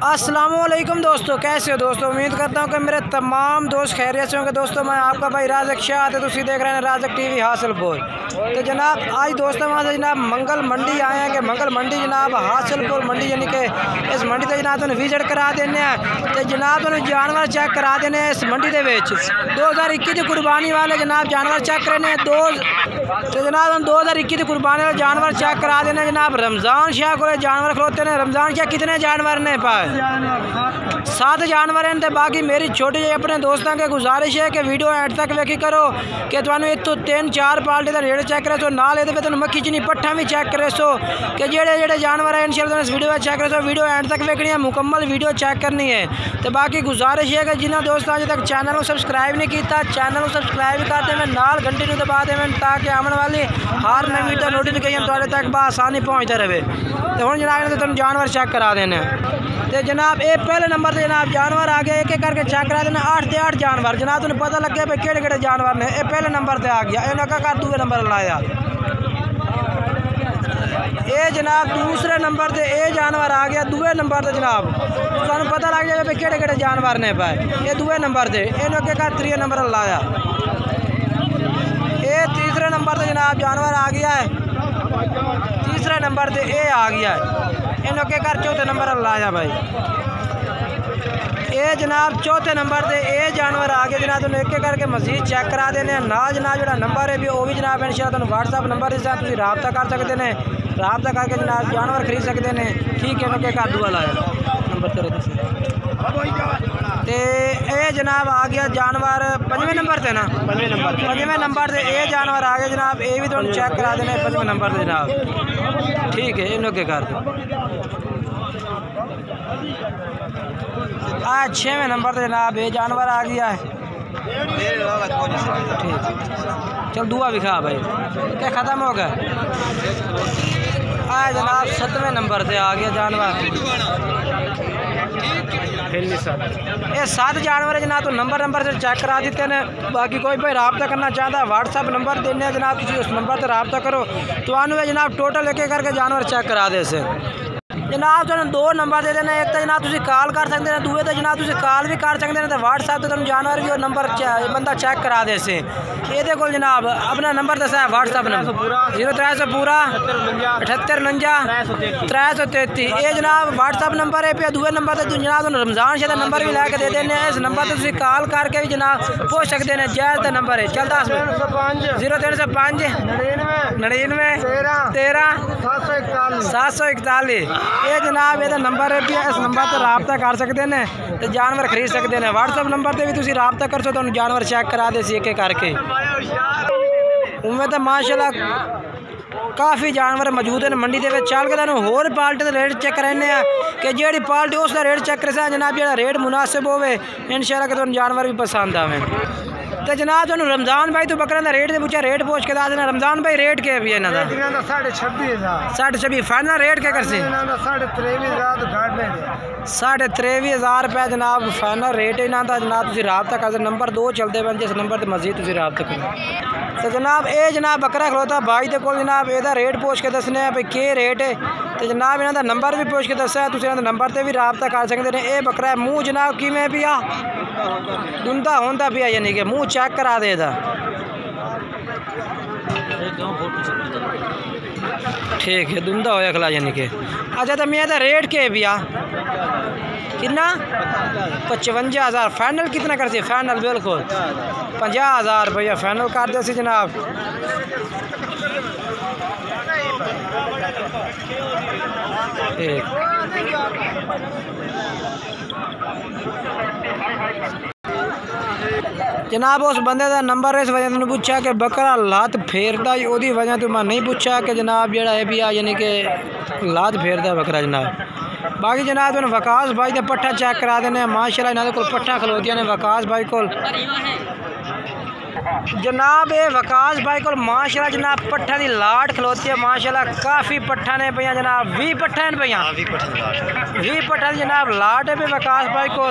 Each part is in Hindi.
अस्सलामुअलैकुम दोस्तों, कैसे हो दोस्तों। उम्मीद करता हूँ कि मेरे तमाम दोस्त खैरियत से होंगे। दोस्तों मैं आपका भाई राज़क शाह तो तुम देख रहे हैं राज़क टीवी हासिलपुर। तो जनाब आज दोस्तों वहाँ से जनाब मंगल मंडी आए हैं कि मंगल मंडी जनाब हासिलपुर मंडी यानी कि इस मंडी से जनाब तुम्हें विजिट करा देने हैं तो जनाब तुम्हें जानवर चेक करा देने हैं। इस मंडी के 2021 की कुर्बानी वाले जनाब जानवर चेक करने हैं तो जनाब हम 2021 की कुर्बानी वाले जानवर चेक करा देने। जनाब रमज़ान शाह को जानवर खलोते हैं। रमज़ान शाह कितने जानवर ने पाए 7 जानवर हैं। तो बाकी मेरी छोटी जी अपने दोस्तों के गुजारिश है कि वीडियो एंड तक वेखी करो कि तुहानू इतों 3-4 पार्टी का रेट चेक करे सो नाल ये तुम मक्खी चीनी पट्ठा भी चेक करे सो कि जेड़े जानवर है इंशाल्लाह इस वीडियो में चेक करे सो। वीडियो एंड तक वेखनी है, मुकम्मल वीडियो चेक करनी है। तो बाकी गुजारिश है कि जिन्होंने दोस्तों अजे तक चैनल को सब्सक्राइब नहीं किया चैनल को सब्सक्राइब कर देवें, नाल घंटी को दबा देवें ताकि आने वाली हर नई वीडियो नोटिफिकेशन तुहाडे तक बआसानी पहुँचता रहे। तो हुण जनाब तुम जानवर चेक करा देने तो जनाब ये पहले नंबर से जनाब जानवर आ गए। एक एक करके चेक करा देना 8 से 8 जानवर। जनाब तुम्हें पता लग गया भाई केड़े जानवर ने। ये पहले नंबर से आ गया, इन्होंने कर दूसरे नंबर लाया। ये जनाब दूसरे नंबर से ये जानवर आ गया दूसरे नंबर से। जनाब तुहानू पता लग जाए भाई केड़े जानवर ने पाए। ये दूसरे नंबर से इन्होंने कर 3 नंबर लाया। ये तीसरे नंबर से जनाब जानवर आ गया है। तीसरे नंबर से ये आ गया है, इन्होंने कर 4थे नंबर लाया भाई। ये जनाब 4थे नंबर से ये जानवर आ गए। जनाब तुम एक एक करके मजीद चेक करा देने ना। जनाब जो नंबर है भी वो भी जनाब इंशाल्लाह तुम व्हाट्सअप नंबर से तुम रबता कर सकते हैं, रबता करके जनाब जानवर खरीद सकते हैं। ठीक है इन्होंने कर दूआ लाया नंबर तो ये जनाब आ गया जानवर 5वें नंबर से ना 5वें नंबर से ये जानवर आ गया। जनाब ये भी तुम चेक करा देने 5वें नंबर से जनाब। ठीक है इन्होंने कर दो। आज 6वें नंबर से जनाब ये जानवर आ गया है। ठीक चल दुआ भी खा भाई क्या ख़त्म हो गया। आज जनाब 7वें नंबर से आ गया जानवर। ये 7 जानवर है जनाब तो नंबर से चेक करा देते हैं। बाकी कोई भाई रबता करना चाहता है व्हाट्सअप नंबर देने जनाब तुम उस नंबर से रबता करो तो आने जनाब टोटल एक एक करके जानवर चेक करा दे से। जनाब तुम 2 नंबर दे देना। एक तो जनाब तुम कॉल कर सकते हैं, दूसरे तो जनाब तुम कॉल भी कर सकते हैं। तो व्हाट्सएप तो तुम जानवर भी और नंबर बंदा चेक करा दे से। ये को जनाब अपना नंबर दसा है व्हाट्सएप नंबर 0300 पूरा 78 49 333। ये जनाब व्हाट्सएप नंबर है पे। दूसरे नंबर से जनाब रमज़ान शाह नंबर भी लैके दे देने। इस नंबर से तुम कॉल करके भी जनाब पूछ सकते हैं। जायज़ नंबर है चल 10 0305 99 13 741। ये जनाब ये नंबर है भी इस नंबर पर रबता कर सकते हैं तो जानवर खरीद सकते हैं। व्हाट्सएप नंबर पर भी तुम रबता कर सो तो जानवर चेक करा दे एक एक करके। उम्मीद है माशाल्लाह काफ़ी जानवर मौजूद हैं मंडी के चल के होर पार्टी का रेट चेक कराने कि जी पार्टी उसका रेट चेक कर जनाब जो रेट मुनासिब हो इंशाल्लाह कि तुम जानवर भी पसंद आवे। तो जनाब तुम रमज़ान भाई तो बकरा रेट से पूछा रेट पूछ के दस देना। रमज़ान भाई रेट क्या भी इन्हों का 26,500 फाइनल रेट क्या कर से 23,500 रुपये जनाब फाइनल रेट है इन्हों का। जनाब तुम रबता कर नंबर 2 चलते पे जिस नंबर पर मजीद तुम रबता करो। तो जनाब ये जनाब बकरा खलोता भाई के कोल जनाब यदा रेट पूछ के दसने भाई के रेट है। तो जनाब इन्हों का नंबर भी पूछ के दसा तुम नंबर से भी रबता कर सकते हैं। ये बकरा है मूँह जनाब किमें पिया दुंदा होंदा पिया यानी कि मूँह चेक करा दे दा। ठीक है दुंदा होया खला यानी कि। अच्छा तो मैं रेट के पिया कितना 55,000 फाइनल कितना कर सी फाइनल बिल्कुल 50,000 रुपया फाइनल कर दे सी जनाब। जनाब उस बंदे का नंबर इस वजह से पूछा कि बकरा लात फेरदा ओदी वजह तो मैं नहीं पूछा कि जनाब जड़ा है भी यानी कि लात फेरदा बकरा जनाब। बाकी जनाब तुम वकास भाई का पट्ठा चेक करा देने माशाल्लाह इन्होंने को पट्ठा खलोतियां ने वकास भाई को। जनाब ये वकास भाई को माशाल्लाह जनाब पट्ठा की लाट खलोती है माशाल्लाह काफ़ी पट्ठा ने पे जनाब 20 पट्ठा ने पे 20 पट्ठा जनाब लाट है पे वकास भाई को।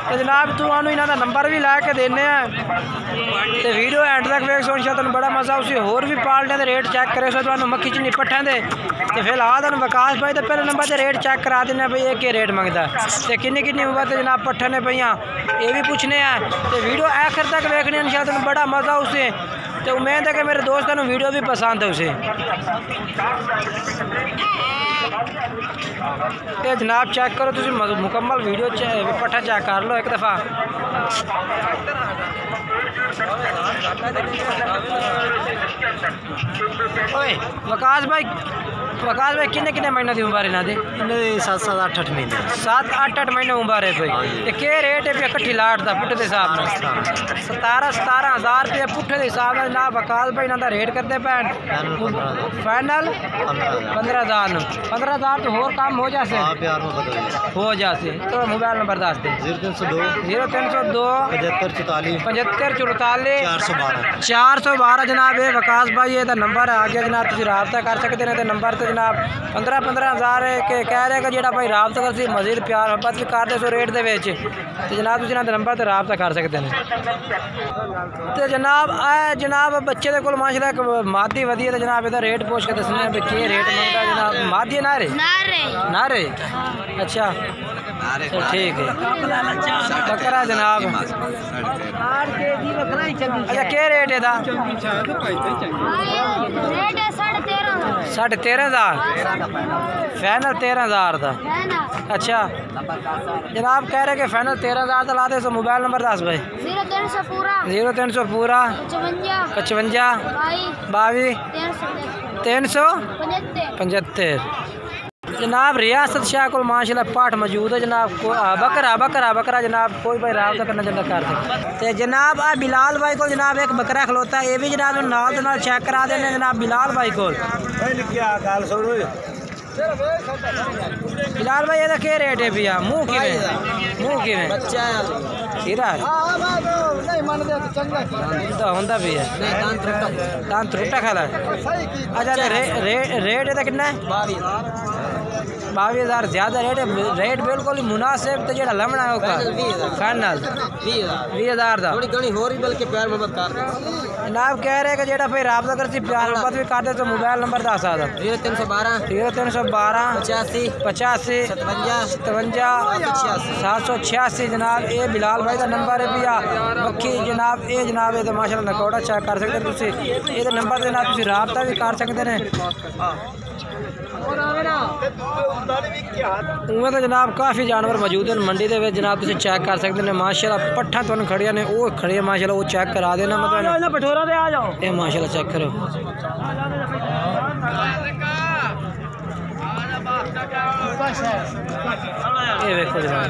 तो जनाब तुम्हें इन्हों का नंबर भी ला के देने तो वीडियो एंड तक वेख सो तुम बड़ा मजा उसी होर भी पालने रेट चेक करे सो तुम्हें मक्खी चुनी पट्ठा दे। तो फिलहाल तुम वकास भाई तो पहले नंबर से रेट चेक करा देने भाई ये रेट मंगता तो किन्नी उम्र तो जनाब पट्ठा ने पे ये भी पूछने हैं। तो वीडियो आखिर तक देखने इंशाल्लाह तुम बड़ा मज़ा उसे। तो उम्मीद है कि मेरे दोस्तों को वीडियो भी पसंद है उसे। ये जनाब चेक करो तुम मुकम्मल वीडियो पट्ठा चेक कर लो एक दफ़ा। वकास भाई किन्ने महीने की उम्र है? 7-8 महीने 7-8 महीने उम्र है भाई। क्या रेट है कट्ठी लाट का पुट्ठे के हिसाब से? 17,000 रुपये पुट्ठे के हिसाब से जनाब वकास भाई इन्हों का रेट करते पैन फाइनल 15,000 15,000 तो होर काम हो जाते हो जाते। तो मोबाइल नंबर दस दे 0302 75 44 412 जनाब ये वकास भाई ये नंबर आ गया जनाब तुम रबता कर सकते हैं। तो नंबर तो जनाब 15,000 के कह रहे कि जो भाई रबता कर मजीद प्यार मोहब्बत भी कर दे सो रेट के तो जनाब तुम इन्होंने नंबर तो रबता कर सकते हैं। तो जनाब बच्चे के कोल माशाल्लाह एक मादी वधी है तो जनाब इसका रेट पूछ के दसने भी कि रेट मंगता जनाब मादी ना रे अच्छा तो ठीक है बकरा जनाब अच्छा क्या रेट है 13,500 फाइनल 13,000 था। अच्छा जनाब कह रहे कि फाइनल 13,000 का ला दे। तो मोबाइल नंबर दस भाई 0300 पूरा 55 22 375 जनाब रियासत शाह को माशाल्लाह पाठ मौजूद है जनाब को बकरा जनाब कोई भाई रबता करना चाहता कर सकते। जनाब आ बिलाल भाई को जनाब एक बकरा खलोता है ये भी जनाब नाल चेक करा देने जनाब बिलाल भाई को। बिलाल भाई ये क्या रेट है भैया? मुँह कि खीरा होंदा भी है दान त्रुटा खाला। अच्छा रेट है कितना? 22,000 ज़्यादा रेट बिल्कुल ही मुनासिब। तो जो लमना है फाइनल 20,000 का जनाब कह रहे कि जो भाई रबता करती प्यार मोहब्बत भी करते तो मोबाइल नंबर दस आ 0312 85 786 जनाब ये बिलाल भाई का नंबर है भैया। बाकी जनाब ये तो माशाल्लाह नकौड़ा चेक कर सकते हैं ये नंबर से जनाब रबता भी कर सकते हैं। उमें तो जनाब काफ़ी जानवर मौजूद हैं मंडी के जनाब तुम चेक कर सकते हैं माशाल्लाह पट्ठा तुम खड़िया ने वो खड़े माशाल्लाह वो चेक करा देना मतलब ये माशाल्लाह चेक करो। ये देखो जनाब